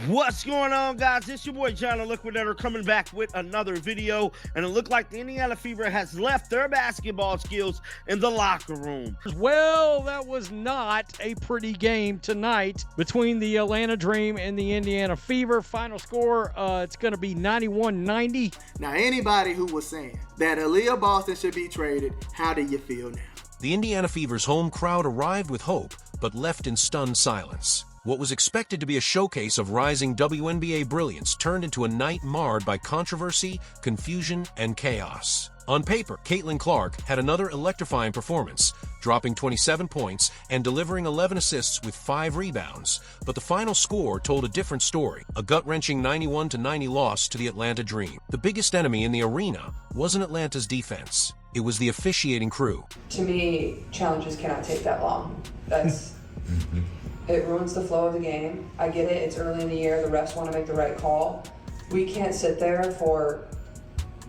What's going on, guys? It's your boy John the Liquidator coming back with another video, and it looked like the Indiana Fever has left their basketball skills in the locker room. Well, that was not a pretty game tonight between the Atlanta Dream and the Indiana Fever. Final score, it's going to be 91-90. Now, anybody who was saying that Aaliyah Boston should be traded, how do you feel now? The Indiana Fever's home crowd arrived with hope, but left in stunned silence. What was expected to be a showcase of rising WNBA brilliance turned into a night marred by controversy, confusion, and chaos. On paper, Caitlin Clark had another electrifying performance, dropping 27 points and delivering 11 assists with 5 rebounds. But the final score told a different story, a gut-wrenching 91-90 loss to the Atlanta Dream. The biggest enemy in the arena wasn't Atlanta's defense. It was the officiating crew. To me, challenges cannot take that long. It ruins the flow of the game. I get it, it's early in the year, the refs want to make the right call. We can't sit there for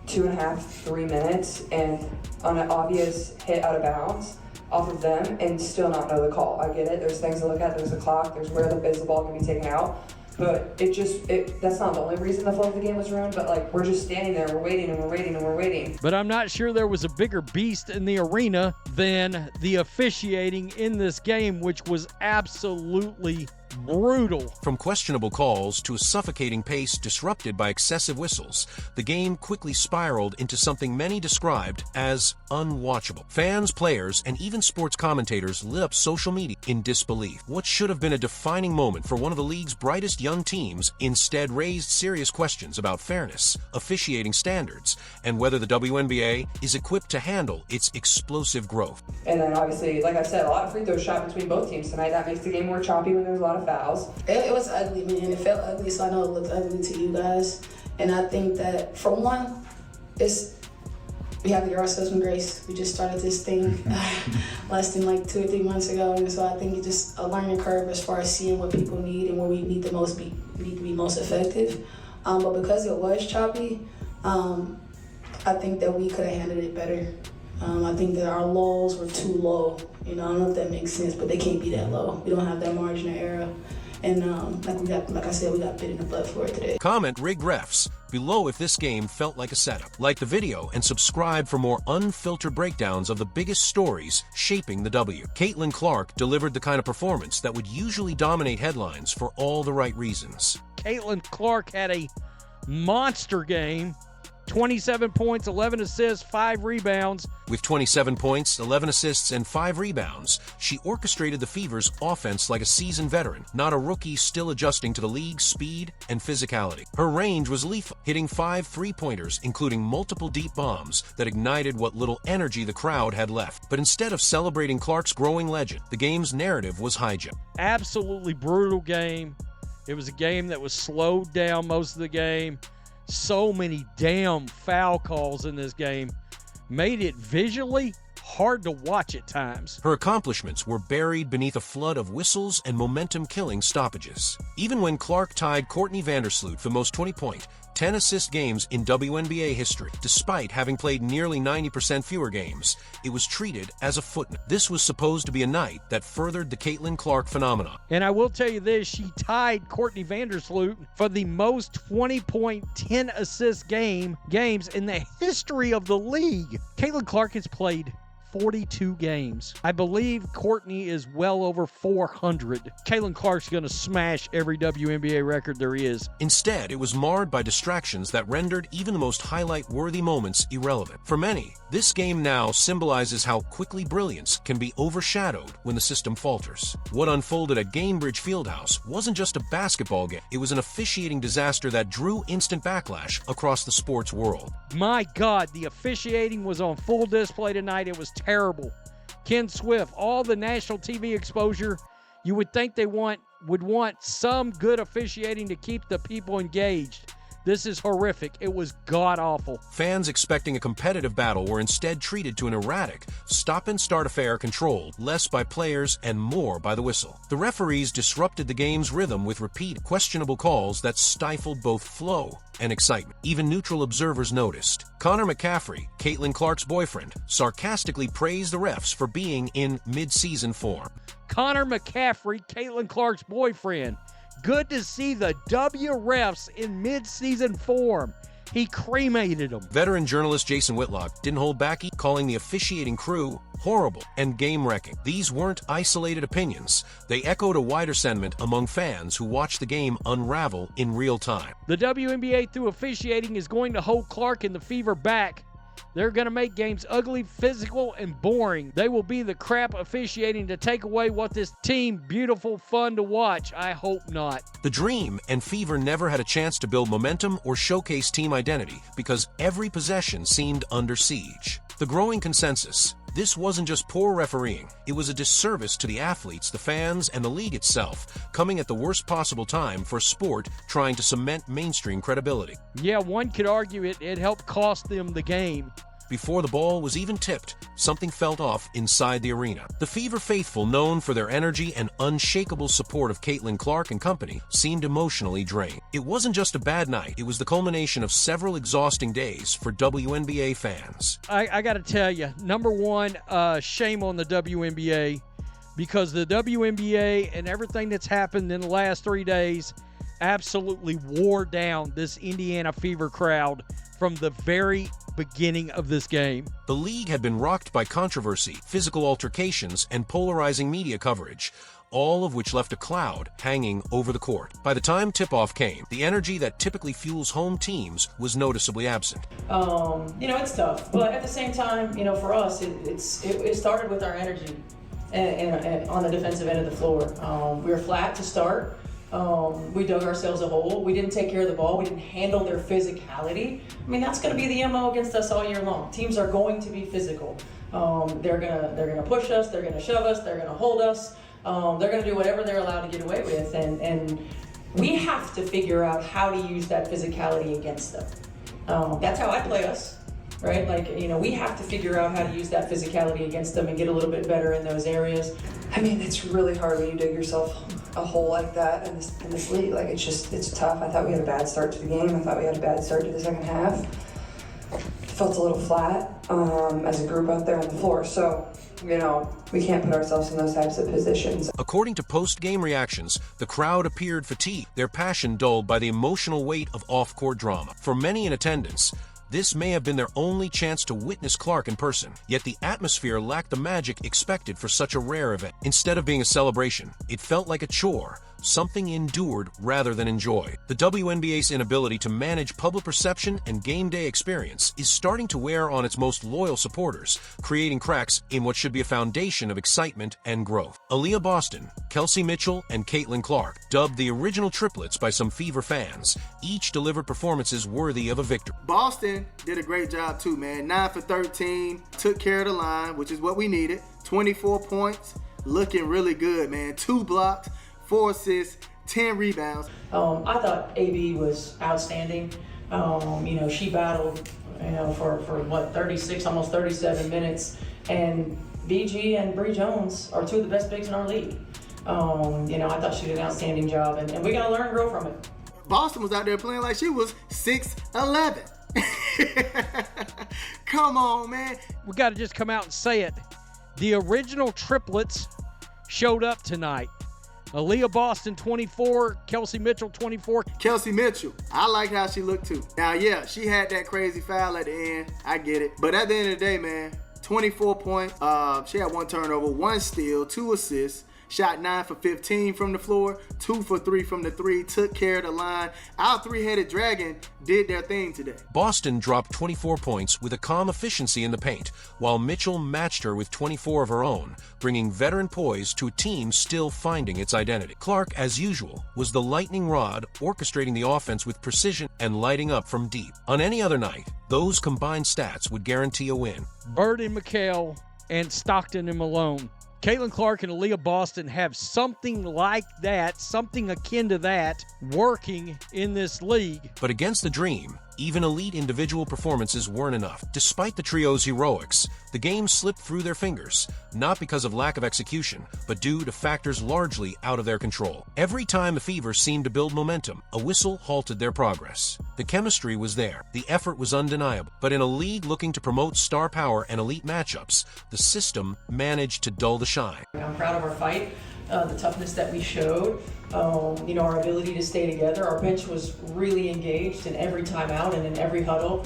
2.5, 3 minutes and on an obvious hit out of bounds off of them and still not know the call. I get it, there's things to look at, there's the clock, there's where the ball can be taken out. But that's not the only reason the flow of the game was ruined, but like we're just standing there, we're waiting and we're waiting and we're waiting. But I'm not sure there was a bigger beast in the arena than the officiating in this game, which was absolutely brutal. From questionable calls to a suffocating pace disrupted by excessive whistles, the game quickly spiraled into something many described as unwatchable. Fans, players, and even sports commentators lit up social media in disbelief. What should have been a defining moment for one of the league's brightest young teams instead raised serious questions about fairness, officiating standards, and whether the WNBA is equipped to handle its explosive growth. And then obviously, like I said, a lot of free throws shot between both teams tonight. That makes the game more choppy when there's a lot of fouls. It was ugly, man. It felt ugly, so I know it looked ugly to you guys. And I think that, for one, we have to give ourselves some grace. We just started this thing less than like 2 or 3 months ago, and so I think it's just a learning curve as far as seeing what people need and where we need to be most effective. But because it was choppy, I think that we could have handled it better. I think that our lows were too low. I don't know if that makes sense, but they can't be that low. We don't have that margin of error. And like I said, we got bit in the butt for it today. Comment rigged refs below if this game felt like a setup. Like the video and subscribe for more unfiltered breakdowns of the biggest stories shaping the W. Caitlin Clark delivered the kind of performance that would usually dominate headlines for all the right reasons. Caitlin Clark had a monster game. 27 points, 11 assists, 5 rebounds. With 27 points, 11 assists, and 5 rebounds, she orchestrated the Fever's offense like a seasoned veteran, not a rookie still adjusting to the league's speed and physicality. Her range was lethal, hitting 5 three-pointers, including multiple deep bombs that ignited what little energy the crowd had left. But instead of celebrating Clark's growing legend, the game's narrative was hijacked. Absolutely brutal game. It was a game that was slowed down most of the game. So many damn foul calls in this game made it visually hard to watch at times. Her accomplishments were buried beneath a flood of whistles and momentum-killing stoppages. Even when Clark tied Courtney Vandersloot for the most 20-point, 10-assist games in WNBA history, despite having played nearly 90% fewer games, it was treated as a footnote. This was supposed to be a night that furthered the Caitlin Clark phenomenon. And I will tell you this, she tied Courtney Vandersloot for the most 20-point, 10-assist games in the history of the league. Caitlin Clark has played 42 games. I believe Courtney is well over 400. Caitlin Clark's going to smash every WNBA record there is. Instead, it was marred by distractions that rendered even the most highlight-worthy moments irrelevant. For many, this game now symbolizes how quickly brilliance can be overshadowed when the system falters. What unfolded at Gainbridge Fieldhouse wasn't just a basketball game. It was an officiating disaster that drew instant backlash across the sports world. My God, the officiating was on full display tonight. It was terrible. Ken Swift, all the national TV exposure, you would think they would want some good officiating to keep the people engaged. This is horrific. It was god-awful. Fans expecting a competitive battle were instead treated to an erratic, stop-and-start affair controlled less by players and more by the whistle. The referees disrupted the game's rhythm with repeated, questionable calls that stifled both flow and excitement. Even neutral observers noticed. Connor McCaffrey, Caitlin Clark's boyfriend, sarcastically praised the refs for being in mid-season form. Connor McCaffrey, Caitlin Clark's boyfriend, good to see the W refs in mid-season form. He cremated them. Veteran journalist Jason Whitlock didn't hold back, calling the officiating crew horrible and game-wrecking. These weren't isolated opinions. They echoed a wider sentiment among fans who watched the game unravel in real time. The WNBA, through officiating, is going to hold Clark and the Fever back. They're going to make games ugly, physical, and boring. They will be the crap officiating to take away what this team beautiful, fun to watch. I hope not. The Dream and Fever never had a chance to build momentum or showcase team identity because every possession seemed under siege. The growing consensus: this wasn't just poor refereeing, it was a disservice to the athletes, the fans, and the league itself, coming at the worst possible time for a sport trying to cement mainstream credibility. Yeah, one could argue it helped cost them the game. Before the ball was even tipped, something felt off inside the arena. The Fever faithful, known for their energy and unshakable support of Caitlin Clark and company, seemed emotionally drained. It wasn't just a bad night, it was the culmination of several exhausting days for WNBA fans. I got to tell you, number one, shame on the WNBA, because the WNBA and everything that's happened in the last 3 days absolutely wore down this Indiana Fever crowd from the very beginning of this game. The league had been rocked by controversy, physical altercations, and polarizing media coverage, all of which left a cloud hanging over the court. By the time tip-off came, the energy that typically fuels home teams was noticeably absent. It's tough, but at the same time, for us, it started with our energy and on the defensive end of the floor. We were flat to start. We dug ourselves a hole. We didn't take care of the ball. We didn't handle their physicality. I mean, that's going to be the MO against us all year long. Teams are going to be physical. They're gonna push us. They're gonna shove us. They're gonna hold us. They're gonna do whatever they're allowed to get away with, and we have to figure out how to use that physicality against them. That's how I play us, right? We have to figure out how to use that physicality against them and get a little bit better in those areas. I mean, it's really hard when you dig yourself a hole like that in this league. It's tough. I thought we had a bad start to the game. I thought we had a bad start to the second half. Felt a little flat as a group out there on the floor. So, we can't put ourselves in those types of positions. According to post-game reactions, the crowd appeared fatigued, their passion dulled by the emotional weight of off-court drama. For many in attendance, this may have been their only chance to witness Clark in person, yet the atmosphere lacked the magic expected for such a rare event. Instead of being a celebration, it felt like a chore, something endured rather than enjoyed. The WNBA's inability to manage public perception and game day experience is starting to wear on its most loyal supporters, creating cracks in what should be a foundation of excitement and growth. Aaliyah Boston, Kelsey Mitchell, and Caitlin Clark, dubbed the original triplets by some Fever fans, each delivered performances worthy of a victory. Boston did a great job too, man. 9 for 13, took care of the line, which is what we needed. 24 points, looking really good, man. 2 blocks, 4 assists, 10 rebounds. I thought AB was outstanding. She battled, for 36, almost 37 minutes. And BG and Bree Jones are 2 of the best bigs in our league. I thought she did an outstanding job, and we got to learn and grow from it. Boston was out there playing like she was 6'11". Come on, man. We got to just come out and say it. The original triplets showed up tonight. Aaliyah Boston, 24. Kelsey Mitchell, 24. Kelsey Mitchell, I like how she looked too. Now, yeah, she had that crazy foul at the end. I get it. But at the end of the day, man, 24 points. She had 1 turnover, 1 steal, 2 assists. Shot 9 for 15 from the floor, 2 for 3 from the 3, took care of the line. Our 3-headed dragon did their thing today. Boston dropped 24 points with a calm efficiency in the paint, while Mitchell matched her with 24 of her own, bringing veteran poise to a team still finding its identity. Clark, as usual, was the lightning rod, orchestrating the offense with precision and lighting up from deep. On any other night, those combined stats would guarantee a win. Bird and McHale and Stockton and Malone. Caitlin Clark and Aaliyah Boston have something like that, something akin to that, working in this league. But against the Dream, even elite individual performances weren't enough. Despite the trio's heroics, the game slipped through their fingers, not because of lack of execution, but due to factors largely out of their control. Every time the Fever seemed to build momentum, a whistle halted their progress. The chemistry was there, the effort was undeniable, but in a league looking to promote star power and elite matchups, the system managed to dull the shine. I'm proud of our fight. the toughness that we showed, you know, our ability to stay together. Our bench was really engaged in every timeout and in every huddle.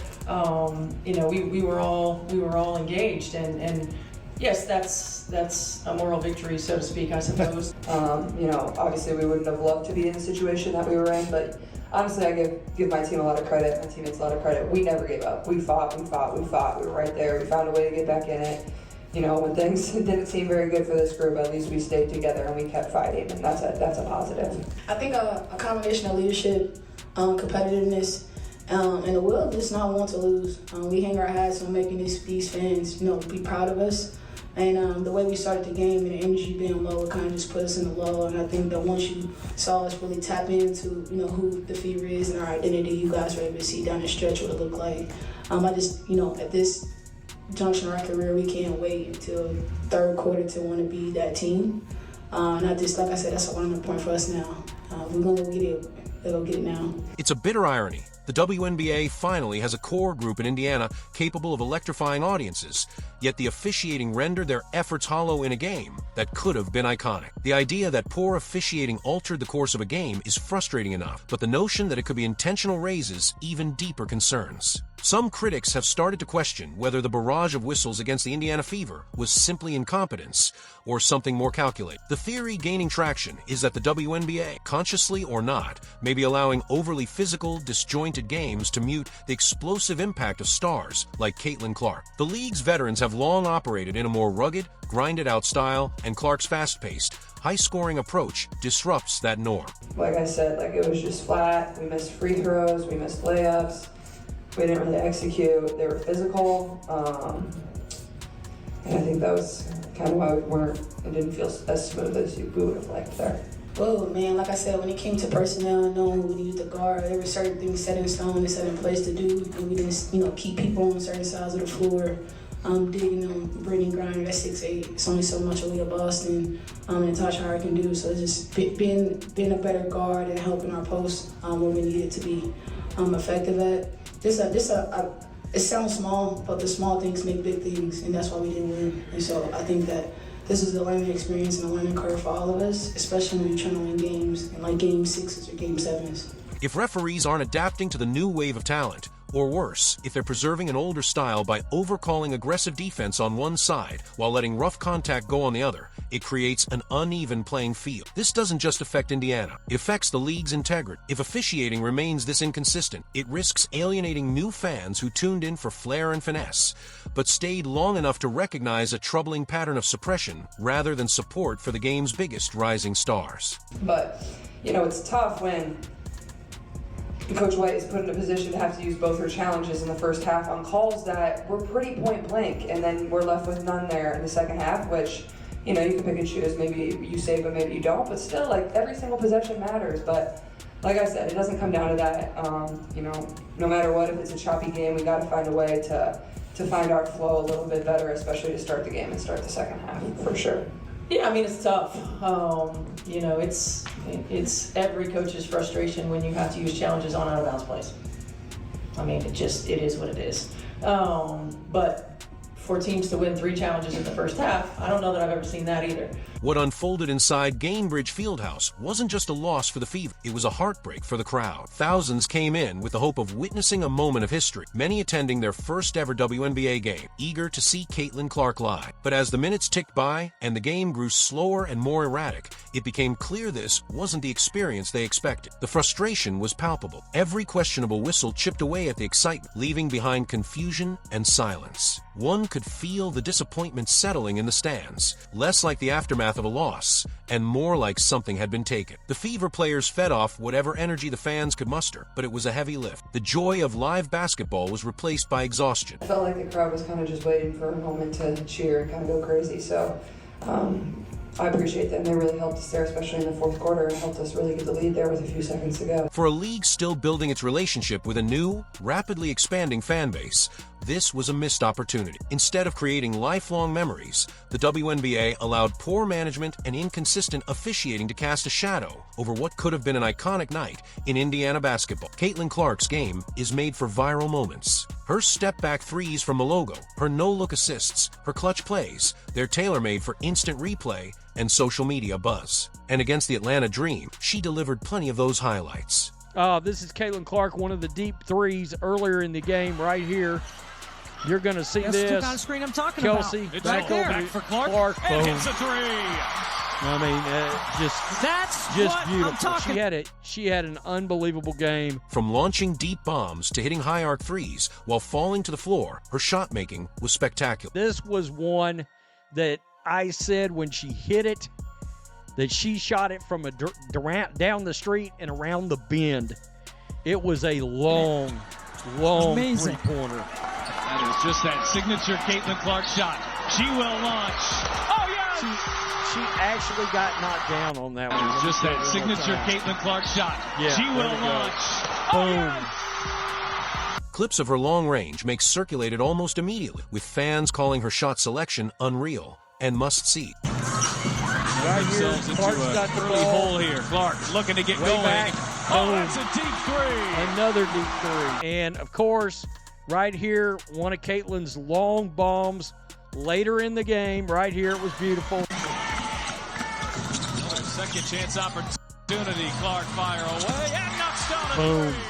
You know, we were all engaged, and yes, that's a moral victory, so to speak, I suppose. You know, obviously we wouldn't have loved to be in the situation that we were in, but honestly, I give my team a lot of credit, my teammates a lot of credit. We never gave up. We fought. We were right there. We found a way to get back in it. You know, when things didn't seem very good for this group, at least we stayed together and we kept fighting, and that's a positive. I think a combination of leadership, competitiveness, and the will just not want to lose. We hang our hats on making these fans, you know, be proud of us. And the way we started the game and the energy being low, it kind of just put us in the low. And I think that once you saw us really tap into, you know, who the Fever is and our identity, you guys were able to see down the stretch what it looked like. I just, you know, at this junction of our career, we can't wait until third quarter to want to be that team. And I just, like I said, that's a learning point for us now. We're going to go get it. We'll go get it now. It's a bitter irony. The WNBA finally has a core group in Indiana capable of electrifying audiences, yet the officiating rendered their efforts hollow in a game that could have been iconic. The idea that poor officiating altered the course of a game is frustrating enough, but the notion that it could be intentional raises even deeper concerns. Some critics have started to question whether the barrage of whistles against the Indiana Fever was simply incompetence or something more calculated. The theory gaining traction is that the WNBA, consciously or not, may be allowing overly physical, disjointed games to mute the explosive impact of stars like Caitlin Clark. The league's veterans have long operated in a more rugged, grinded-out style, and Clark's fast-paced, high-scoring approach disrupts that norm. Like I said, like it was just flat. We missed free throws, we missed layups. We didn't really execute. They were physical, and I think that was kind of why it didn't feel as smooth as we would have liked there. Well, man, like I said, when it came to personnel, knowing who we needed to guard, there were certain things set in stone and set in place to do, and we didn't, you know, keep people on certain sides of the floor. Digging on Brittany Griner at 6'8", it's only so much Aaliyah Boston and Tasha Hart can do. So it's just being a better guard and helping our post when we needed to be effective at. It sounds small, but the small things make big things, and that's why we didn't win. And so I think that this is a learning experience and a learning curve for all of us, especially when you're trying to win games, and like Game 6s or Game 7s. If referees aren't adapting to the new wave of talent, or worse, if they're preserving an older style by overcalling aggressive defense on one side while letting rough contact go on the other, it creates an uneven playing field. This doesn't just affect Indiana. It affects the league's integrity. If officiating remains this inconsistent, it risks alienating new fans who tuned in for flair and finesse, but stayed long enough to recognize a troubling pattern of suppression rather than support for the game's biggest rising stars. But, you know, it's tough when Coach White is put in a position to have to use both her challenges in the first half on calls that were pretty point blank, and then we're left with none there in the second half, which, you know, you can pick and choose. Maybe you save, but maybe you don't. But still, like, every single possession matters. But like I said, it doesn't come down to that. You know, no matter what, if it's a choppy game, we got to find a way to find our flow a little bit better, especially to start the game and start the second half, for sure. Yeah, I mean, it's tough. You know, it's every coach's frustration when you have to use challenges on out of bounds plays. I mean, it is what it is. But for teams to win 3 challenges in the first half, I don't know that I've ever seen that either. What unfolded inside Gainbridge Fieldhouse wasn't just a loss for the Fever, it was a heartbreak for the crowd. Thousands came in with the hope of witnessing a moment of history, many attending their first ever WNBA game, eager to see Caitlin Clark live. But as the minutes ticked by and the game grew slower and more erratic, it became clear this wasn't the experience they expected. The frustration was palpable. Every questionable whistle chipped away at the excitement, leaving behind confusion and silence. One could feel the disappointment settling in the stands, less like the aftermath of a loss, and more like something had been taken. The Fever players fed off whatever energy the fans could muster, but it was a heavy lift. The joy of live basketball was replaced by exhaustion. I felt like the crowd was kind of just waiting for a moment to cheer and kind of go crazy, so I appreciate them. They really helped us there, especially in the fourth quarter, and helped us really get the lead there with a few seconds to go. For a league still building its relationship with a new, rapidly expanding fan base, this was a missed opportunity. Instead of creating lifelong memories, the WNBA allowed poor management and inconsistent officiating to cast a shadow over what could have been an iconic night in Indiana basketball. Caitlin Clark's game is made for viral moments, Her step-back threes from Malogo, her no-look assists, her clutch plays, they're tailor-made for instant replay and social media buzz. And against the Atlanta Dream, she delivered plenty of those highlights. This is Caitlin Clark, one of the deep threes earlier in the game right here. You're going to see this. That's the kind of screen I'm talking Kelsey, about. back over Back to for Clark. Boom. And hits a three. I mean, That's just what beautiful. I'm talking. She had an unbelievable game. From launching deep bombs to hitting high arc threes while falling to the floor, her shot making was spectacular. This was one that I said when she hit it, that she shot it from down the street and around the bend. It was a long three-pointer. That is just that signature Caitlin Clark shot. She will launch. Oh, yes! She actually got knocked down on that one. It's just that signature Caitlin Clark shot. Yeah, she will launch. Boom. Clips of her long range make circulated almost immediately, with fans calling her shot selection unreal and must-see. Right here, Clark's got the early ball. hole here. Clark looking to get Way going. back. Oh, Boom. that's a deep three. Another deep three. And, of course, right here, one of Caitlin's long bombs later in the game. Right here, it was beautiful. Another second chance opportunity. Clark fire away and knocks down a Boom. three.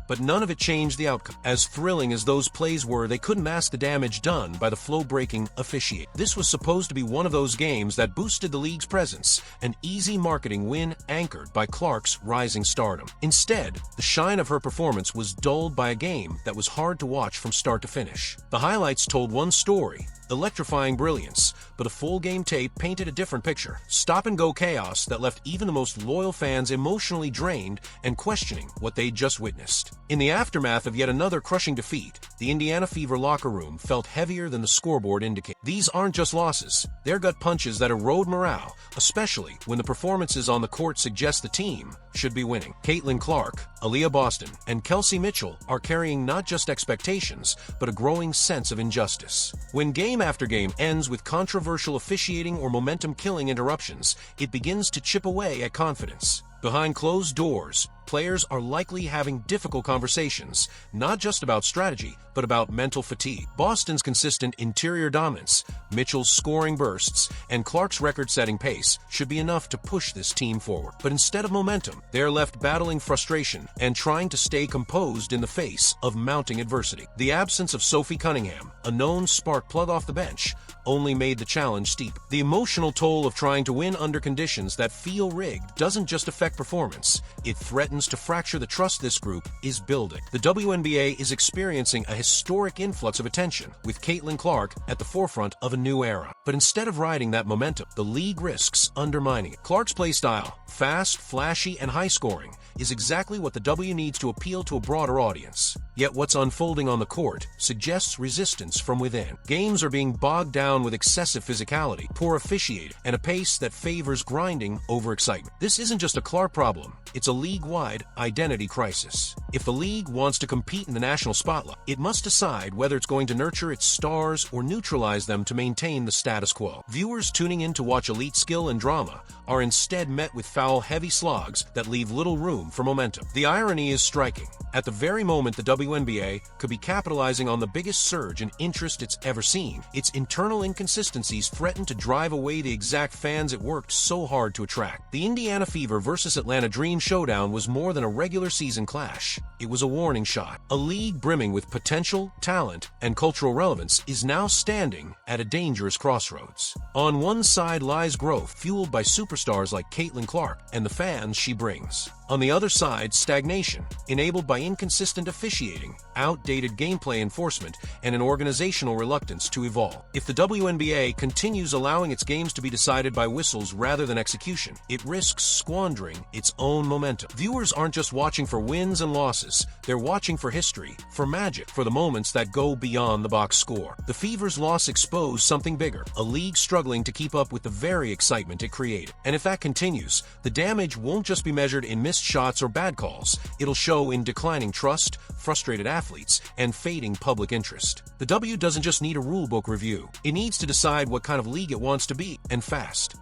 But none of it changed the outcome. As thrilling as those plays were, they couldn't mask the damage done by the flow-breaking officiate. This was supposed to be one of those games that boosted the league's presence, an easy marketing win anchored by Clark's rising stardom. Instead, the shine of her performance was dulled by a game that was hard to watch from start to finish. The highlights told one story, electrifying brilliance, but a full game tape painted a different picture. Stop-and-go chaos that left even the most loyal fans emotionally drained and questioning what they'd just witnessed. In the aftermath of yet another crushing defeat, the Indiana Fever locker room felt heavier than the scoreboard indicated. These aren't just losses, they're gut punches that erode morale, especially when the performances on the court suggest the team should be winning. Caitlin Clark, Aaliyah Boston, and Kelsey Mitchell are carrying not just expectations, but a growing sense of injustice. When game after game ends with controversial officiating or momentum-killing interruptions, it begins to chip away at confidence. Behind closed doors, players are likely having difficult conversations, not just about strategy, but about mental fatigue. Boston's consistent interior dominance, Mitchell's scoring bursts, and Clark's record-setting pace should be enough to push this team forward. But instead of momentum, they're left battling frustration and trying to stay composed in the face of mounting adversity. The absence of Sophie Cunningham, a known spark plug off the bench, only made the challenge steep. The emotional toll of trying to win under conditions that feel rigged doesn't just affect performance, it threatens to fracture the trust this group is building. The WNBA is experiencing a historic influx of attention, with Caitlin Clark at the forefront of a new era. But instead of riding that momentum, the league risks undermining it. Clark's play style, fast, flashy, and high-scoring, is exactly what the W needs to appeal to a broader audience. Yet what's unfolding on the court suggests resistance from within. Games are being bogged down with excessive physicality, poor officiating, and a pace that favors grinding over excitement. This isn't just a Clark problem, it's a league-wide identity crisis. If the league wants to compete in the national spotlight, it must decide whether it's going to nurture its stars or neutralize them to maintain the status quo. Viewers tuning in to watch elite skill and drama are instead met with foul, heavy slogs that leave little room for momentum. The irony is striking. At the very moment the WNBA could be capitalizing on the biggest surge in interest it's ever seen, its internal inconsistencies threaten to drive away the exact fans it worked so hard to attract. The Indiana Fever versus Atlanta Dream showdown was more than a regular season clash. It was a warning shot. A league brimming with potential, talent, and cultural relevance is now standing at a dangerous crossroads. On one side lies growth, fueled by superstars like Caitlin Clark and the fans she brings. On the other side, stagnation, enabled by inconsistent officiating, outdated gameplay enforcement, and an organizational reluctance to evolve. If the WNBA continues allowing its games to be decided by whistles rather than execution, it risks squandering its own momentum. Viewers aren't just watching for wins and losses, they're watching for history, for magic, for the moments that go beyond the box score. The Fever's loss exposed something bigger, a league struggling to keep up with the very excitement it created. And if that continues, the damage won't just be measured in missed shots or bad calls, it'll show in declining trust, frustrated athletes, and fading public interest. The W doesn't just need a rulebook review, it needs to decide what kind of league it wants to be, and fast.